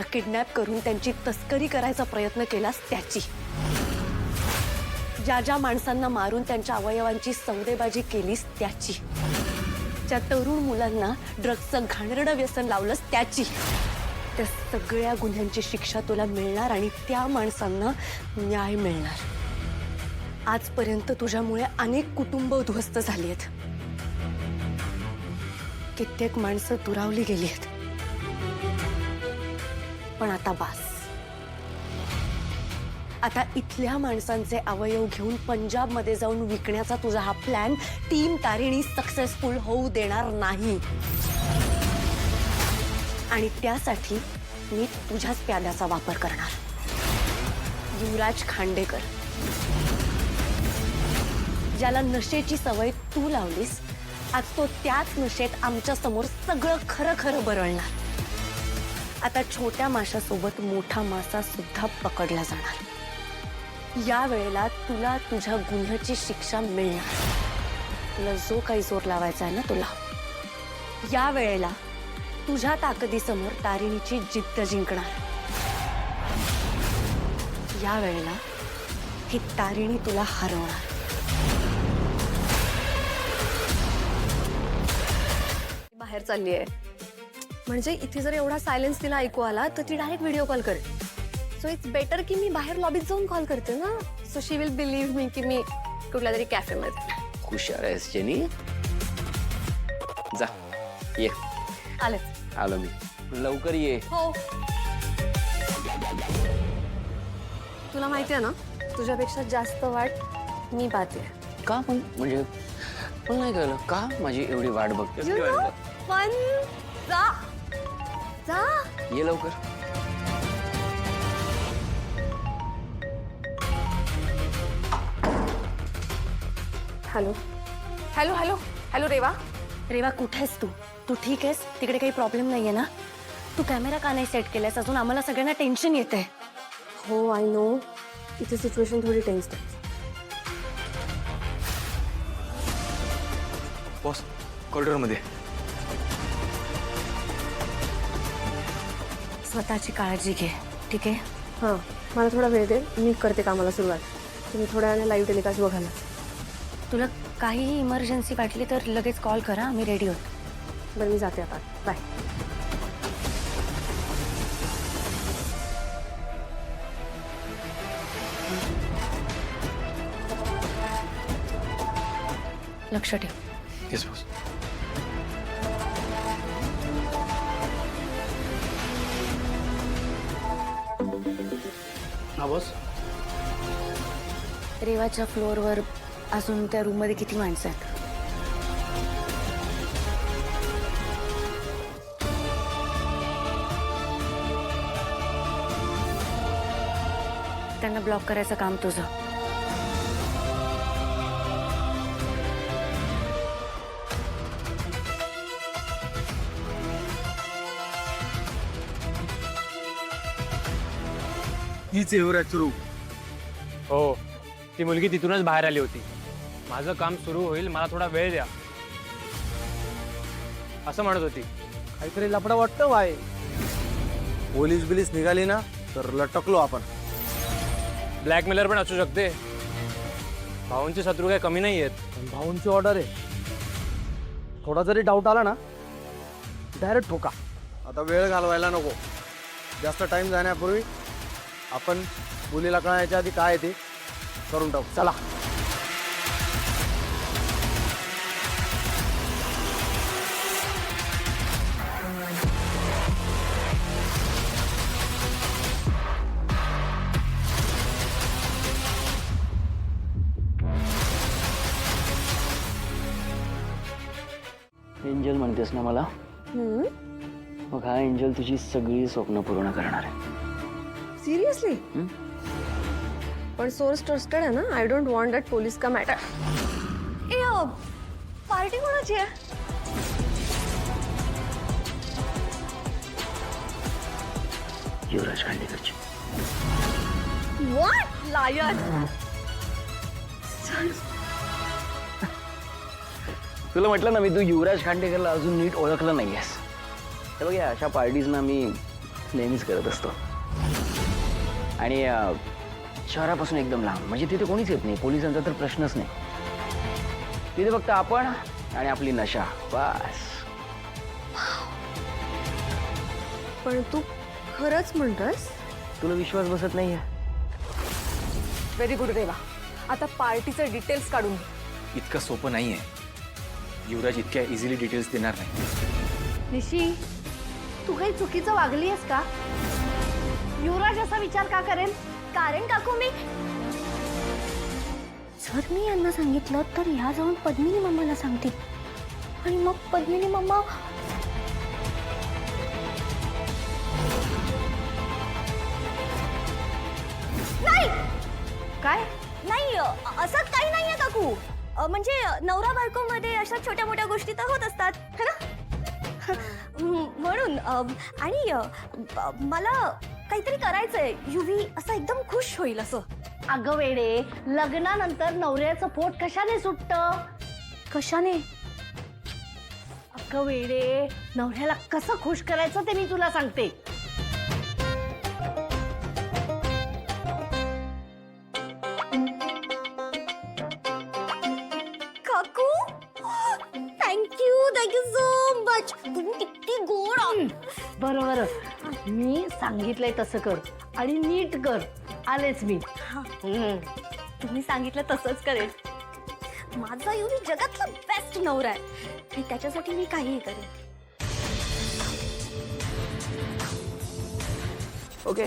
त्यांना किडनॅप करून त्यांची तस्करी करायचा प्रयत्न केलास त्याची, ज्या ज्या माणसांना मारून त्यांच्या अवयवांची सौदेबाजी केलीस त्याची, ज्या तरुण मुलांना ड्रग्सचं घाणेरडं व्यसन लावलंस त्याची, त्या सगळ्या गुन्ह्यांची शिक्षा तुला मिळणार आणि त्या माणसांना न्याय मिळणार. आजपर्यंत तुझ्यामुळे अनेक कुटुंब उद्ध्वस्त झाली आहेत, कित्येक माणसं दुरावली गेली आहेत. पण आता बास. आता इथल्या माणसांचे अवयव घेऊन पंजाबमध्ये जाऊन विकण्याचा तुझा हा प्लॅन टीम तारिणी सक्सेसफुल होऊ देणार नाही. आणि त्यासाठी मी तुझ्याच प्याद्याचा वापर करणार, युवराज खांडेकर, ज्याला नशेची सवय तू लावलीस. आज तो त्याच नशेत आमच्या समोर सगळं खरं खरं बरळणार. आता छोट्या माशासोबत मोठा मासा सुद्धा पकडला जाणार. या वेळेला तुला तुझ्या गुन्ह्याची शिक्षा मिळणार. तुला जो काही जोर लावायचा आहे ना तुला, या वेळेला तुझ्या ताकदीसमोर तारिणीची जिद्द जिंकणार. या वेळेला ही तारिणी तुला हरवणार. बाहेर चालली आहे म्हणजे इथे जर एवढा सायलेन्स तिला ऐकू आला तर ती डायरेक्ट व्हिडिओ कॉल करेल. सो इट्स बेटर की मी बाहेर लॉबीत जाऊन कॉल करते ना. सो शी विल बिलीव्ह मी की मी कुठल्या तरी कॅफेमध्ये. हुशार आहेस जेनी. जा ये. आलेच. आलो मी. लवकर ये. हो. तुला माहिती आहे ना, तुझ्यापेक्षा जास्त वाट मी पाहते. का पण म्हणजे पण नाही कळलं का माझी एवढी वाट बघते. पण जा जा. ये लवकर. Hello hello hello hello Reva. Reva कुठे आहेस तू? तू ठीक आहेस? तिकडे काही प्रॉब्लेम नाहीये ना? तू कॅमेरा का नाही सेट केलास अजून? आम्हाला सगळ्यांना टेन्शन येतंय. हो आय नो, इथे सिच्युएशन थोडी टेन्स्ड आहे. बॉस कॉरिडॉरमध्ये. स्वतःची काळजी घे, ठीक आहे? हां, मला थोडा वेळ दे, मी करते कामाला सुरुवात. तुम्ही थोड्या वेळाने लाईव्ह टेलिकास्ट बघायला. तुला काहीही इमर्जन्सी वाटली तर लगेच कॉल करा, आम्ही रेडी आहोत. बरं मी जाते आता. बाय. लक्ष ठेव. Yes boss. हा बॉस. रेवाच्या फ्लोअरवर अजून त्या रूममध्ये किती माणसं आहेत? त्यांना ब्लॉक करायचं काम तुझं. हीच युवराज रूप. हो, ती मुलगी तिथूनच बाहेर आली होती. माझं काम सुरू होईल, मला थोडा वेळ द्या असं म्हणत होती. काहीतरी लफडा वाटतं बाय. पोलीस बिलीस निघाली ना तर लटकलो आपण. ब्लॅकमेलर पण असू शकते. भाऊंचे शत्रू काही कमी नाही आहेत. पण भाऊंची ऑर्डर आहे. थोडा जरी डाऊट आला ना डायरेक्ट ठोका. आता वेळ घालवायला नको. जास्त टाइम जाण्यापूर्वी आपण मुलीला कळायच्या आधी काय ते करून टाकू. चला. एंजल म्हणतेस ना मला? मग हा एंजल तुझी सगळी स्वप्न पूर्ण करणार आहे. सिरियसली? पण सोर्स ट्रस्टेड आहे ना. I don't want that police का मॅटर. ए पार्टी कोणाची आहे? युवराज खांडेकरची. व्हॉट लायर. तुला म्हटलं ना मी, तू युवराज खांडेकरला अजून नीट ओळखलं नाहीयेस. हे बघ, या अशा पार्टीजना मी नेहमीच करत असतो. आणि शहरापासून एकदम लांब, म्हणजे तिथे कोणीच येत नाही, पोलिसांचा तर प्रश्नच नाही. तिथे फक्त आपण आणि आपली नशा, बस. पण तू खरंच म्हणतोस? तुला विश्वास बसत नाहीये? व्हेरी गुड देवा. आता पार्टीचे डिटेल्स काढून घे. इतकं सोपं नाहीये. युवराज इतक्या इझिली डिटेल्स देणार नाही. निशी, तू काही चुकीचं वागली आहेस का? युवराज असा विचार का करेल? कारण काकू मी जर मी यांना सांगितलं तर ह्या जाऊन पद्मिनी मम्माला सांगतील आणि मग पद्मिनी मम्मा नाही काय? नाही असं काही नाहीये काकू. म्हणजे नवरा बायको मध्ये अशा छोट्या मोठ्या गोष्टी तर होत असतात है ना. म्हणून आणि मला काहीतरी करायचंय. युवी असं एकदम खुश होईल असं. अगं वेडे, लग्नानंतर नवऱ्याचं पोट कशाने सुटतं? कशाने? अगं वेडे, नवऱ्याला कसं खुश करायचं ते मी तुला सांगते. काकू थँक्यू सो मच. तुम्ही किती गोड आहात. बरं बरं, मी सांगितलंय तसं कर आणि नीट कर. आलेच मी. तुम्ही सांगितलं तसंच करेन. माझा युवी जगातला बेस्ट नवरा आहे आणि त्याच्यासाठी मी काहीही करेन. ओके.